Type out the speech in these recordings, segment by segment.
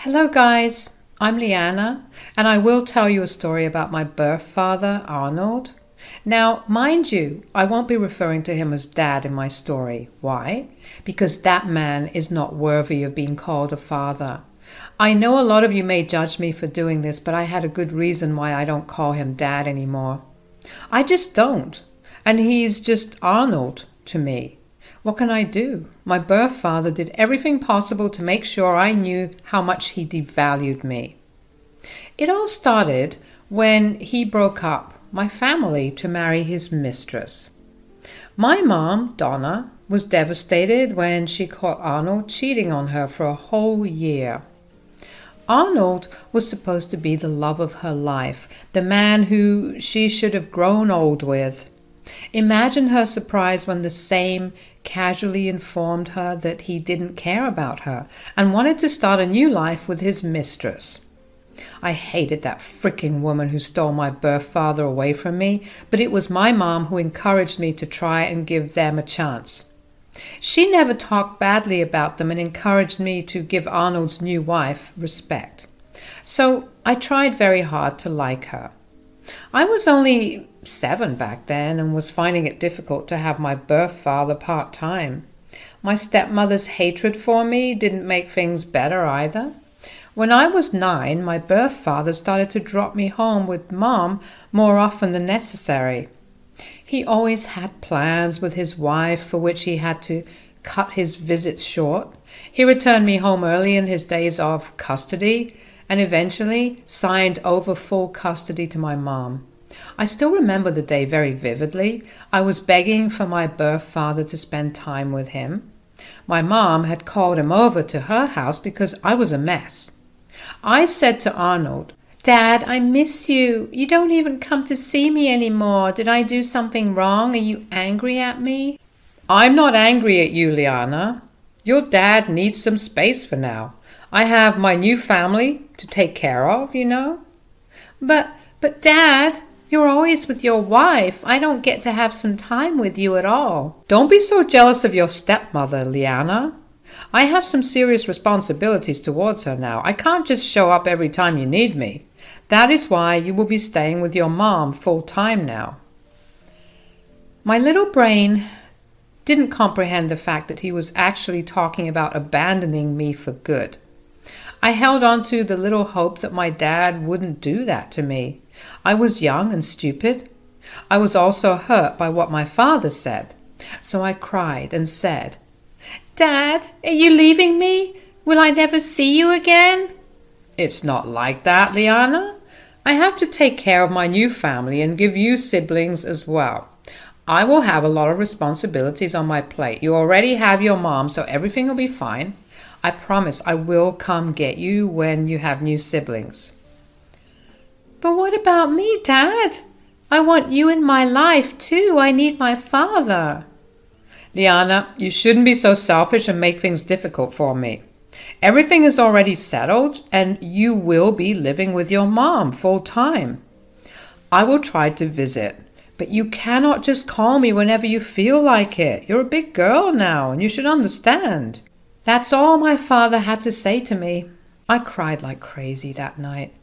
Hello guys, I'm Liana, and I will tell you a story about my birth father, Arnold. Now, mind you, I won't be referring to him as Dad in my story. Why? Because that man is not worthy of being called a father. I know a lot of you may judge me for doing this, but I had a good reason why I don't call him Dad anymore. I just don't, and he's just Arnold to me. What can I do? My birth father did everything possible to make sure I knew how much he devalued me. It all started when he broke up my family to marry his mistress. My mom, Donna, was devastated when she caught Arnold cheating on her for a whole year. Arnold was supposed to be the love of her life, the man who she should have grown old with. Imagine her surprise when the same casually informed her that he didn't care about her and wanted to start a new life with his mistress. I hated that fricking woman who stole my birth father away from me, but it was my mom who encouraged me to try and give them a chance. She never talked badly about them and encouraged me to give Arnold's new wife respect. So I tried very hard to like her. I was only 7 back then and was finding it difficult to have my birth father part-time. My stepmother's hatred for me didn't make things better either. When I was 9, my birth father started to drop me home with Mom more often than necessary. He always had plans with his wife for which he had to cut his visits short. He returned me home early in his days of custody and eventually signed over full custody to my mom. I still remember the day very vividly. I was begging for my birth father to spend time with him. My mom had called him over to her house because I was a mess. I said to Arnold, "Dad, I miss you. You don't even come to see me anymore. Did I do something wrong? Are you angry at me?" "I'm not angry at you, Liana. Your dad needs some space for now. I have my new family to take care of, you know." But Dad, you're always with your wife. I don't get to have some time with you at all. Don't be so jealous of your stepmother, Liana. I have some serious responsibilities towards her now. I can't just show up every time you need me. That is why you will be staying with your mom full time now. My little brain didn't comprehend the fact that he was actually talking about abandoning me for good. I held on to the little hope that my dad wouldn't do that to me. I was young and stupid. I was also hurt by what my father said. So I cried and said, "Dad, are you leaving me? Will I never see you again?" "It's not like that, Liana. I have to take care of my new family and give you siblings as well. I will have a lot of responsibilities on my plate. You already have your mom, so everything will be fine. I promise I will come get you when you have new siblings." "But what about me, Dad? I want you in my life too. I need my father." "Liana, you shouldn't be so selfish and make things difficult for me. Everything is already settled and you will be living with your mom full time. I will try to visit, but you cannot just call me whenever you feel like it. You're a big girl now and you should understand." That's all my father had to say to me. I cried like crazy that night.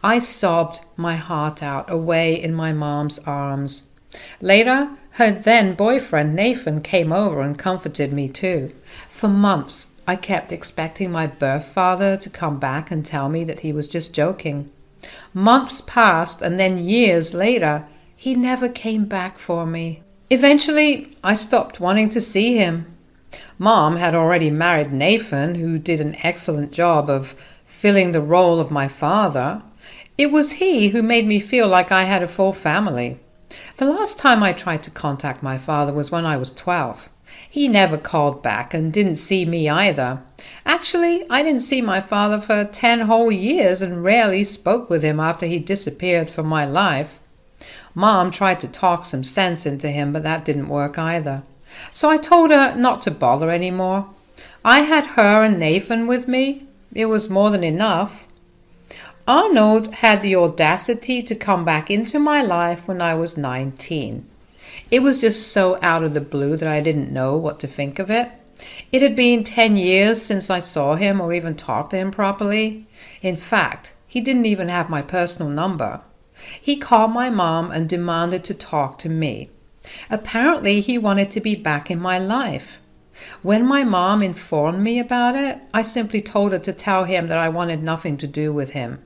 I sobbed my heart out away in my mom's arms. Later, her then boyfriend Nathan came over and comforted me too. For months, I kept expecting my birth father to come back and tell me that he was just joking. Months passed, and then years later, he never came back for me. Eventually, I stopped wanting to see him. Mom had already married Nathan, who did an excellent job of filling the role of my father. It was he who made me feel like I had a full family. The last time I tried to contact my father was when I was 12. He never called back and didn't see me either. Actually, I didn't see my father for 10 whole years and rarely spoke with him after he disappeared from my life. Mom tried to talk some sense into him, but that didn't work either. So I told her not to bother anymore. I had her and Nathan with me. It was more than enough. Arnold had the audacity to come back into my life when I was 19. It was just so out of the blue that I didn't know what to think of it. It had been 10 years since I saw him or even talked to him properly. In fact, he didn't even have my personal number. He called my mom and demanded to talk to me. Apparently, he wanted to be back in my life. When my mom informed me about it, I simply told her to tell him that I wanted nothing to do with him.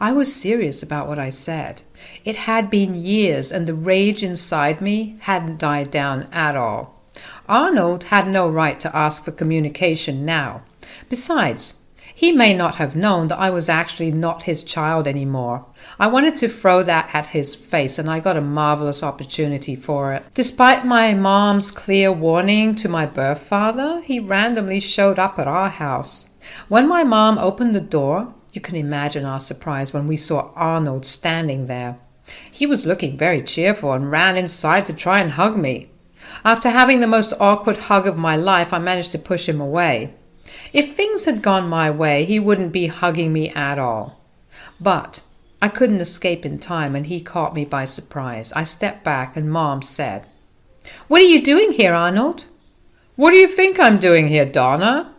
I was serious about what I said. It had been years, and the rage inside me hadn't died down at all. Arnold had no right to ask for communication now. Besides, he may not have known that I was actually not his child anymore. I wanted to throw that at his face, and I got a marvelous opportunity for it. Despite my mom's clear warning to my birth father, he randomly showed up at our house. When my mom opened the door, you can imagine our surprise when we saw Arnold standing there. He was looking very cheerful and ran inside to try and hug me. After having the most awkward hug of my life, I managed to push him away. If things had gone my way, he wouldn't be hugging me at all. But I couldn't escape in time, and he caught me by surprise. I stepped back, and Mom said, "What are you doing here, Arnold?" "What do you think I'm doing here, Donna?"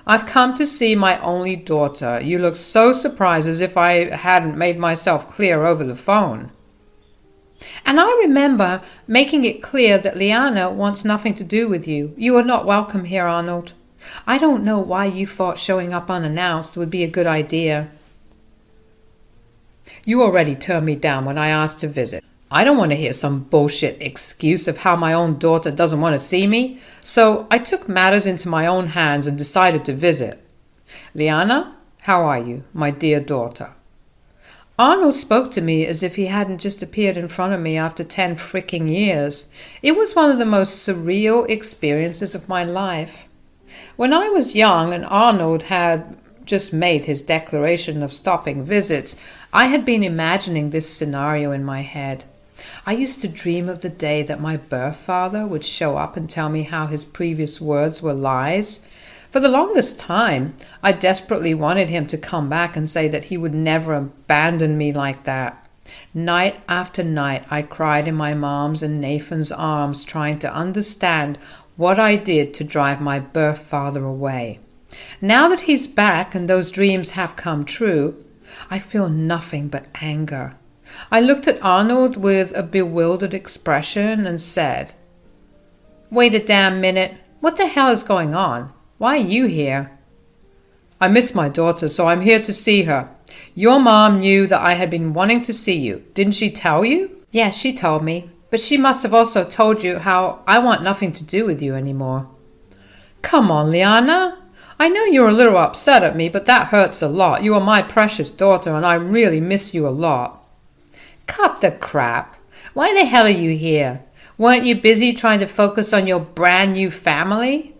"I've come to see my only daughter. You look so surprised, as if I hadn't made myself clear over the phone." "And I remember making it clear that Liana wants nothing to do with you. You are not welcome here, Arnold. I don't know why you thought showing up unannounced would be a good idea." "You already turned me down when I asked to visit. I don't want to hear some bullshit excuse of how my own daughter doesn't want to see me, so I took matters into my own hands and decided to visit. Liana, how are you, my dear daughter?" Arnold spoke to me as if he hadn't just appeared in front of me after 10 freaking years. It was one of the most surreal experiences of my life. When I was young and Arnold had just made his declaration of stopping visits, I had been imagining this scenario in my head. I used to dream of the day that my birth father would show up and tell me how his previous words were lies. For the longest time, I desperately wanted him to come back and say that he would never abandon me like that. Night after night, I cried in my mom's and Nathan's arms, trying to understand what I did to drive my birth father away. Now that he's back and those dreams have come true, I feel nothing but anger. I looked at Arnold with a bewildered expression and said, "Wait a damn minute. What the hell is going on? Why are you here?" "I miss my daughter, so I'm here to see her. Your mom knew that I had been wanting to see you. Didn't she tell you?" "Yes, she told me. But she must have also told you how I want nothing to do with you anymore." "Come on, Liana. I know you're a little upset at me, but that hurts a lot. You are my precious daughter, and I really miss you a lot." "Cut the crap. Why the hell are you here? Weren't you busy trying to focus on your brand new family?"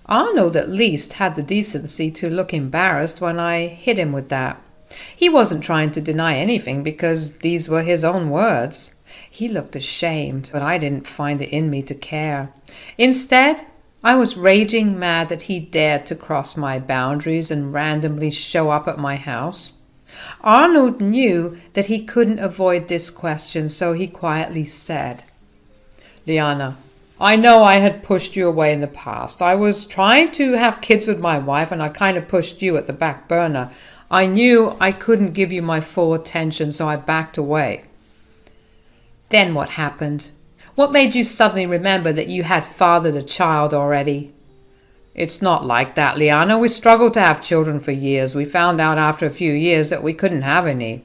Arnold at least had the decency to look embarrassed when I hit him with that. He wasn't trying to deny anything because these were his own words. He looked ashamed, but I didn't find it in me to care. Instead, I was raging mad that he dared to cross my boundaries and randomly show up at my house. Arnold knew that he couldn't avoid this question, so he quietly said, "Liana, I know I had pushed you away in the past. I was trying to have kids with my wife, and I kind of pushed you at the back burner. I knew I couldn't give you my full attention, so I backed away." "Then what happened? What made you suddenly remember that you had fathered a child already?" "It's not like that, Liana. We struggled to have children for years. We found out after a few years that we couldn't have any.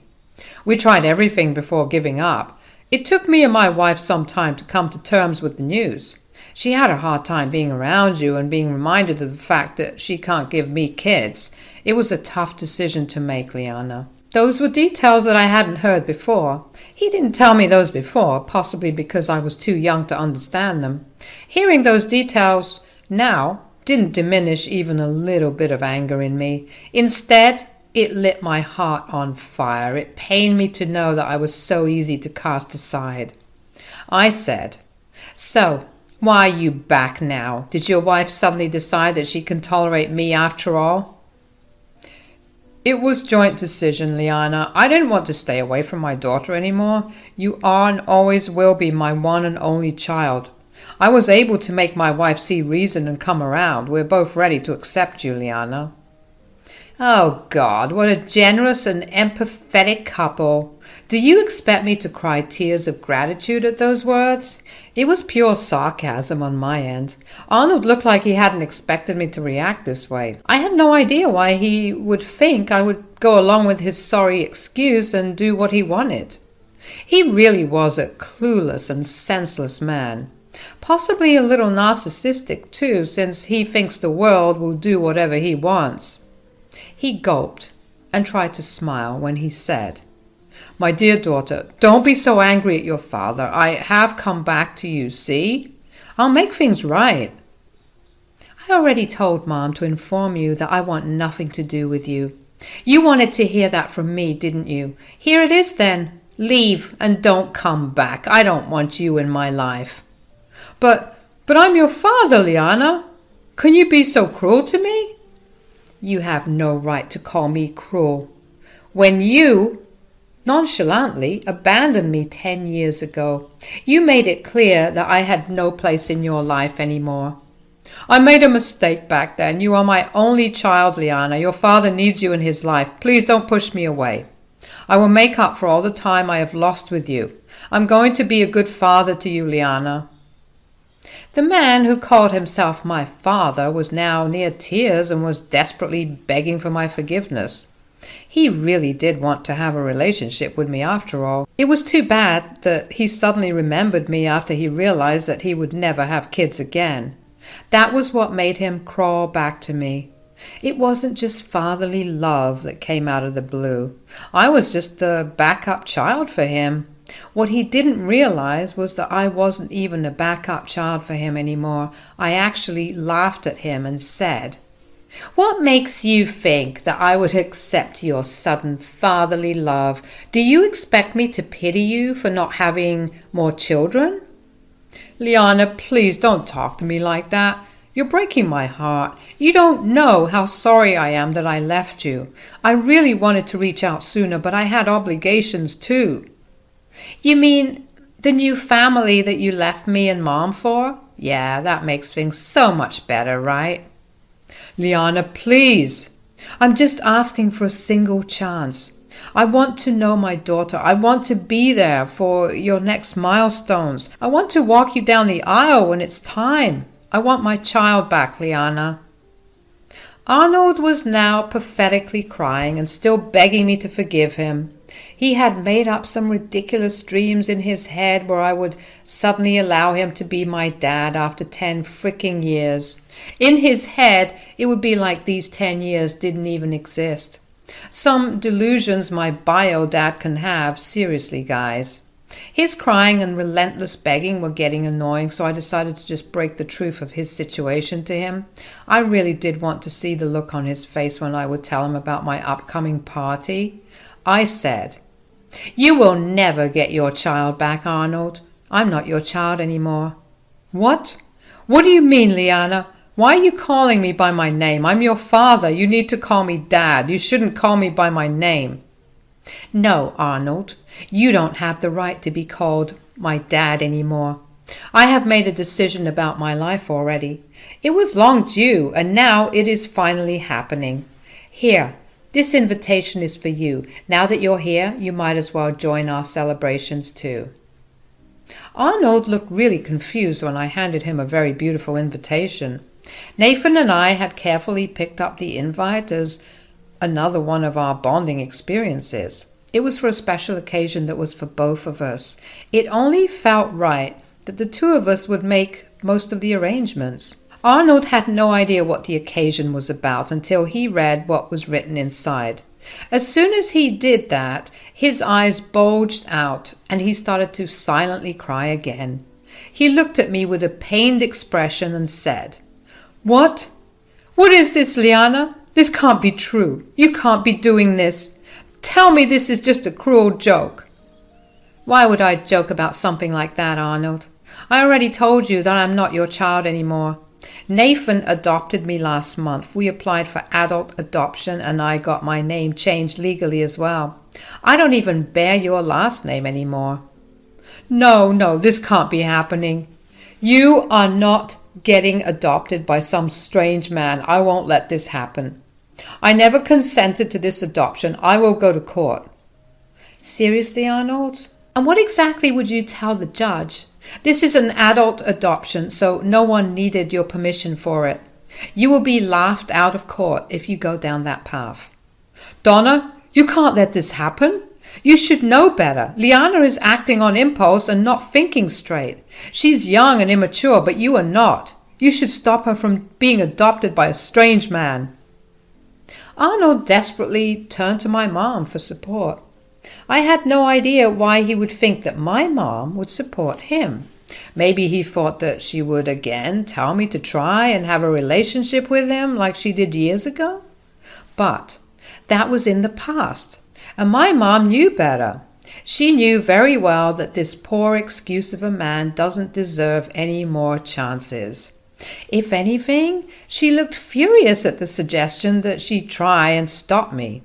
We tried everything before giving up. It took me and my wife some time to come to terms with the news. She had a hard time being around you and being reminded of the fact that she can't give me kids. It was a tough decision to make, Liana." Those were details that I hadn't heard before. He didn't tell me those before, possibly because I was too young to understand them. Hearing those details now didn't diminish even a little bit of anger in me. Instead, it lit my heart on fire. It pained me to know that I was so easy to cast aside. I said, "So, why are you back now? Did your wife suddenly decide that she can tolerate me after all?" "It was joint decision, Liana. I didn't want to stay away from my daughter anymore. You are and always will be my one and only child. I was able to make my wife see reason and come around. We're both ready to accept you, Liana." Oh, God, what a generous and empathetic couple. Do you expect me to cry tears of gratitude at those words? It was pure sarcasm on my end. Arnold looked like he hadn't expected me to react this way. I had no idea why he would think I would go along with his sorry excuse and do what he wanted. He really was a clueless and senseless man. Possibly a little narcissistic, too, since he thinks the world will do whatever he wants. He gulped and tried to smile when he said, "My dear daughter, don't be so angry at your father. I have come back to you, see? I'll make things right." "I already told Mom to inform you that I want nothing to do with you. You wanted to hear that from me, didn't you? Here it is then. Leave and don't come back. I don't want you in my life." But I'm your father, Liana. Can you be so cruel to me?" "You have no right to call me cruel. When you nonchalantly abandoned me 10 years ago, you made it clear that I had no place in your life anymore. I made a mistake back then. You are my only child, Liana. Your father needs you in his life. Please don't push me away. I will make up for all the time I have lost with you. I'm going to be a good father to you, Liana." The man who called himself my father was now near tears and was desperately begging for my forgiveness. He really did want to have a relationship with me after all. It was too bad that he suddenly remembered me after he realized that he would never have kids again. That was what made him crawl back to me. It wasn't just fatherly love that came out of the blue. I was just a backup child for him. What he didn't realize was that I wasn't even a backup child for him anymore. I actually laughed at him and said, "What makes you think that I would accept your sudden fatherly love? Do you expect me to pity you for not having more children?" "Liana, please don't talk to me like that. You're breaking my heart. You don't know how sorry I am that I left you. I really wanted to reach out sooner, but I had obligations too." "You mean the new family that you left me and Mom for? Yeah, that makes things so much better, right?" "Liana, please. I'm just asking for a single chance. I want to know my daughter. I want to be there for your next milestones. I want to walk you down the aisle when it's time. I want my child back, Liana." Arnold was now pathetically crying and still begging me to forgive him. He had made up some ridiculous dreams in his head where I would suddenly allow him to be my dad after 10 freaking years. In his head, it would be like these 10 years didn't even exist. Some delusions my bio dad can have, seriously, guys. His crying and relentless begging were getting annoying, so I decided to just break the truth of his situation to him. I really did want to see the look on his face when I would tell him about my upcoming party. I said, "You will never get your child back, Arnold. I'm not your child anymore." "What? What do you mean, Liana? Why are you calling me by my name? I'm your father. You need to call me Dad. You shouldn't call me by my name." "No, Arnold. You don't have the right to be called my dad anymore. I have made a decision about my life already. It was long due, and now it is finally happening. Here, this invitation is for you. Now that you're here, you might as well join our celebrations too." Arnold looked really confused when I handed him a very beautiful invitation. Nathan and I had carefully picked up the invite as another one of our bonding experiences. It was for a special occasion that was for both of us. It only felt right that the two of us would make most of the arrangements. Arnold had no idea what the occasion was about until he read what was written inside. As soon as he did that, his eyes bulged out and he started to silently cry again. He looked at me with a pained expression and said, "What? What is this, Liana? This can't be true. You can't be doing this. Tell me this is just a cruel joke." "Why would I joke about something like that, Arnold? I already told you that I'm not your child anymore. Nathan adopted me last month. We applied for adult adoption and I got my name changed legally as well. I don't even bear your last name anymore." No, this can't be happening. You are not getting adopted by some strange man. I won't let this happen. I never consented to this adoption. I will go to court. Seriously, Arnold? And what exactly would you tell the judge? This is an adult adoption, so no one needed your permission for it. You will be laughed out of court if you go down that path. Donna, you can't let this happen. You should know better. Liana is acting on impulse and not thinking straight. She's young and immature, but you are not. You should stop her from being adopted by a strange man. Arnold desperately turned to my mom for support. I had no idea why he would think that my mom would support him. Maybe he thought that she would again tell me to try and have a relationship with him like she did years ago. But that was in the past, and my mom knew better. She knew very well that this poor excuse of a man doesn't deserve any more chances. If anything, she looked furious at the suggestion that she try and stop me.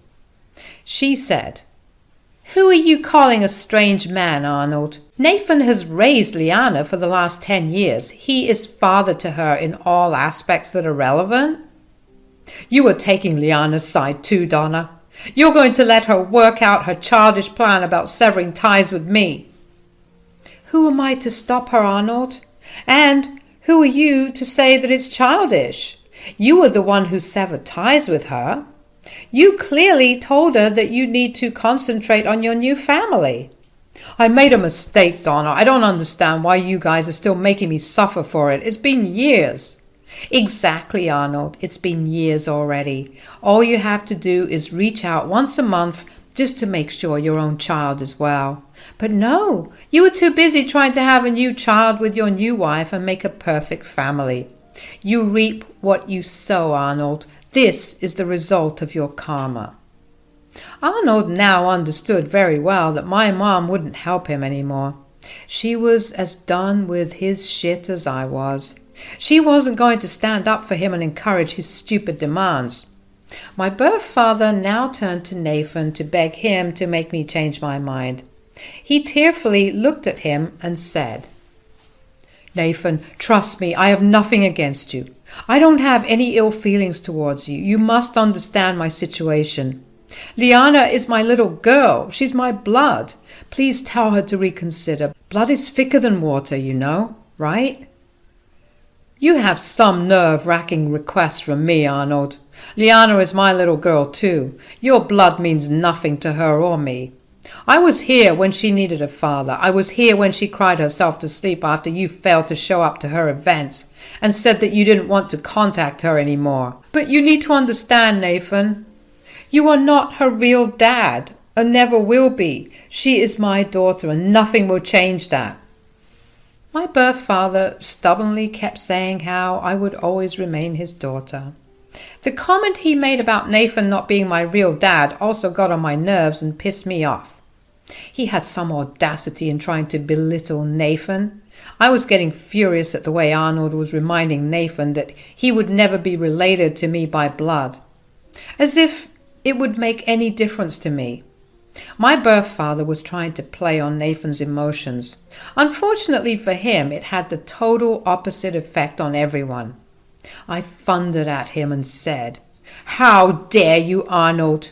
She said, "Who are you calling a strange man, Arnold? Nathan has raised Liana for the last 10 years. He is father to her in all aspects that are relevant." You are taking Liana's side too, Donna. You're going to let her work out her childish plan about severing ties with me. Who am I to stop her, Arnold? And who are you to say that it's childish? You were the one who severed ties with her. You clearly told her that you need to concentrate on your new family. I made a mistake, Donna. I don't understand why you guys are still making me suffer for it. It's been years. Exactly, Arnold. It's been years already. All you have to do is reach out once a month just to make sure your own child is well. But no, you were too busy trying to have a new child with your new wife and make a perfect family. You reap what you sow, Arnold. This is the result of your karma. Arnold now understood very well that my mom wouldn't help him anymore. She was as done with his shit as I was. She wasn't going to stand up for him and encourage his stupid demands. My birth father now turned to Nathan to beg him to make me change my mind. He tearfully looked at him and said, "Nathan, trust me, I have nothing against you. I don't have any ill feelings towards you. You must understand my situation. Liana is my little girl. She's my blood. Please tell her to reconsider. Blood is thicker than water, you know, right?" You have some nerve-wracking requests from me, Arnold. Liana is my little girl, too. Your blood means nothing to her or me. I was here when she needed a father. I was here when she cried herself to sleep after you failed to show up to her events and said that you didn't want to contact her anymore. But you need to understand, Nathan. You are not her real dad, and never will be. She is my daughter, and nothing will change that. My birth father stubbornly kept saying how I would always remain his daughter. The comment he made about Nathan not being my real dad also got on my nerves and pissed me off. He had some audacity in trying to belittle Nathan. I was getting furious at the way Arnold was reminding Nathan that he would never be related to me by blood, as if it would make any difference to me. My birth father was trying to play on Nathan's emotions. Unfortunately for him, it had the total opposite effect on everyone. I thundered at him and said, "How dare you, Arnold?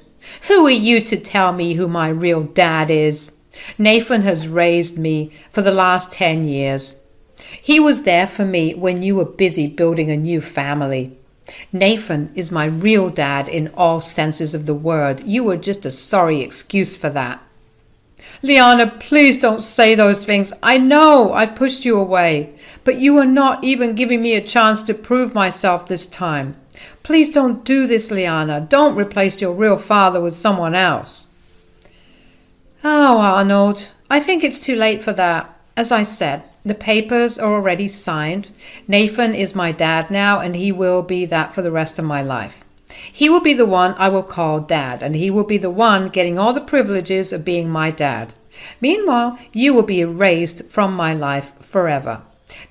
Who are you to tell me who my real dad is? Nathan has raised me for the last 10 years. He was there for me when you were busy building a new family. Nathan is my real dad in all senses of the word. You were just a sorry excuse for that." "Liana, please don't say those things. I know I pushed you away, but you are not even giving me a chance to prove myself this time. Please don't do this, Liana. Don't replace your real father with someone else." "Oh, Arnold, I think it's too late for that. As I said, the papers are already signed. Nathan is my dad now, and he will be that for the rest of my life. He will be the one I will call Dad, and he will be the one getting all the privileges of being my dad. Meanwhile, you will be erased from my life forever,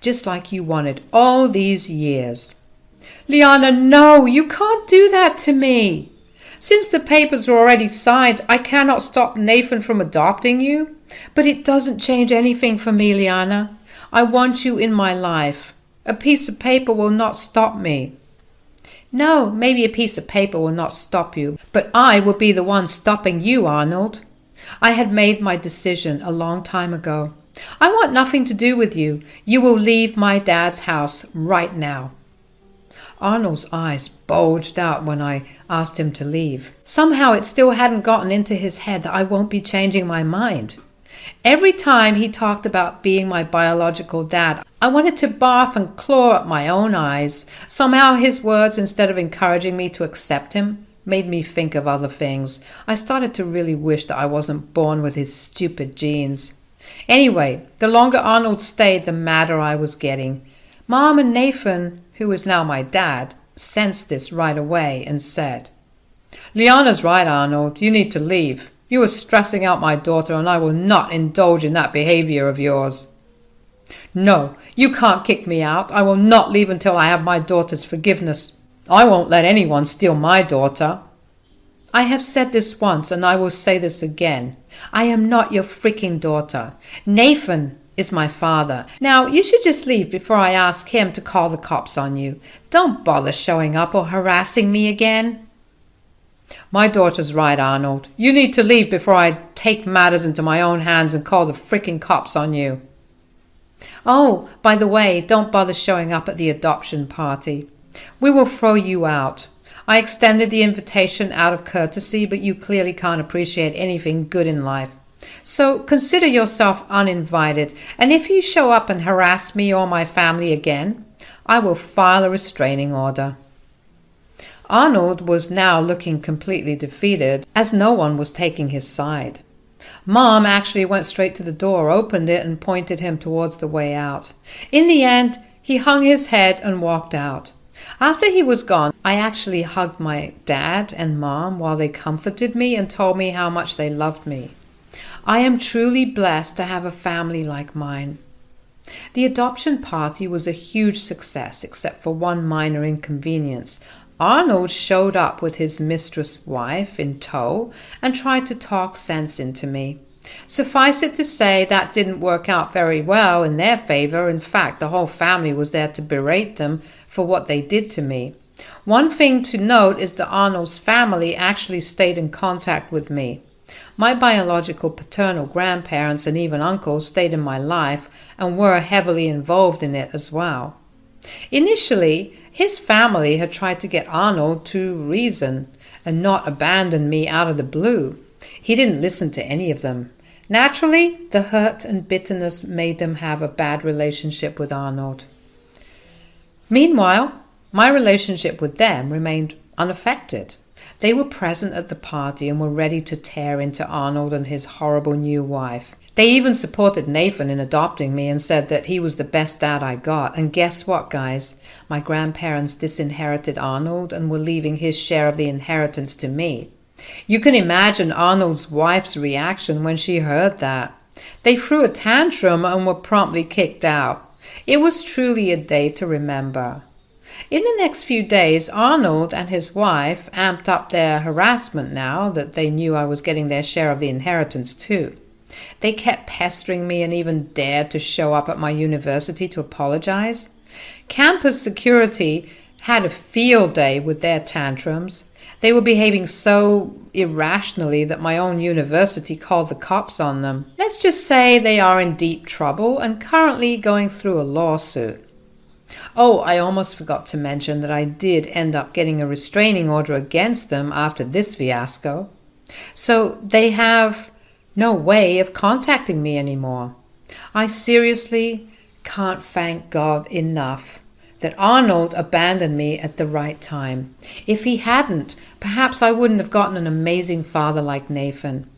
just like you wanted all these years." "Liana, no, you can't do that to me. Since the papers are already signed, I cannot stop Nathan from adopting you. But it doesn't change anything for me, Liana. I want you in my life. A piece of paper will not stop me." "No, maybe a piece of paper will not stop you, but I will be the one stopping you, Arnold. I had made my decision a long time ago. I want nothing to do with you. You will leave my dad's house right now." Arnold's eyes bulged out when I asked him to leave. Somehow it still hadn't gotten into his head that I won't be changing my mind. Every time he talked about being my biological dad, I wanted to barf and claw at my own eyes. Somehow his words, instead of encouraging me to accept him, made me think of other things. I started to really wish that I wasn't born with his stupid genes. Anyway, the longer Arnold stayed, the madder I was getting. Mom and Nathan, who is now my dad, sensed this right away and said, "Liana's right, Arnold. You need to leave. You are stressing out my daughter, and I will not indulge in that behavior of yours." "No, you can't kick me out. I will not leave until I have my daughter's forgiveness. I won't let anyone steal my daughter." "I have said this once, and I will say this again. I am not your freaking daughter. Nathan is my father. Now, you should just leave before I ask him to call the cops on you. Don't bother showing up or harassing me again." "My daughter's right, Arnold. You need to leave before I take matters into my own hands and call the freaking cops on you." "Oh, by the way, don't bother showing up at the adoption party. We will throw you out. I extended the invitation out of courtesy, but you clearly can't appreciate anything good in life. So consider yourself uninvited, and if you show up and harass me or my family again, I will file a restraining order." Arnold was now looking completely defeated, as no one was taking his side. Mom actually went straight to the door, opened it, and pointed him towards the way out. In the end, he hung his head and walked out. After he was gone, I actually hugged my dad and Mom while they comforted me and told me how much they loved me. I am truly blessed to have a family like mine. The adoption party was a huge success, except for one minor inconvenience. Arnold showed up with his mistress wife in tow and tried to talk sense into me. Suffice it to say, that didn't work out very well in their favor. In fact, the whole family was there to berate them for what they did to me. One thing to note is that Arnold's family actually stayed in contact with me. My biological paternal grandparents and even uncles stayed in my life and were heavily involved in it as well. Initially, his family had tried to get Arnold to reason and not abandon me out of the blue. He didn't listen to any of them. Naturally, the hurt and bitterness made them have a bad relationship with Arnold. Meanwhile, my relationship with them remained unaffected. They were present at the party and were ready to tear into Arnold and his horrible new wife. They even supported Nathan in adopting me and said that he was the best dad I got. And guess what, guys? My grandparents disinherited Arnold and were leaving his share of the inheritance to me. You can imagine Arnold's wife's reaction when she heard that. They threw a tantrum and were promptly kicked out. It was truly a day to remember. In the next few days, Arnold and his wife amped up their harassment now that they knew I was getting their share of the inheritance too. They kept pestering me and even dared to show up at my university to apologize. Campus security had a field day with their tantrums. They were behaving so irrationally that my own university called the cops on them. Let's just say they are in deep trouble and currently going through a lawsuit. Oh, I almost forgot to mention that I did end up getting a restraining order against them after this fiasco. So they have no way of contacting me anymore. I seriously can't thank God enough that Arnold abandoned me at the right time. If he hadn't, perhaps I wouldn't have gotten an amazing father like Nathan.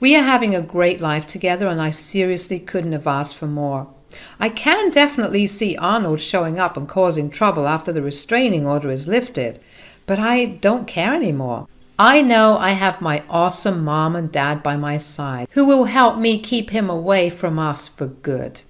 We are having a great life together, and I seriously couldn't have asked for more. I can definitely see Arnold showing up and causing trouble after the restraining order is lifted, but I don't care anymore. I know I have my awesome mom and dad by my side who will help me keep him away from us for good.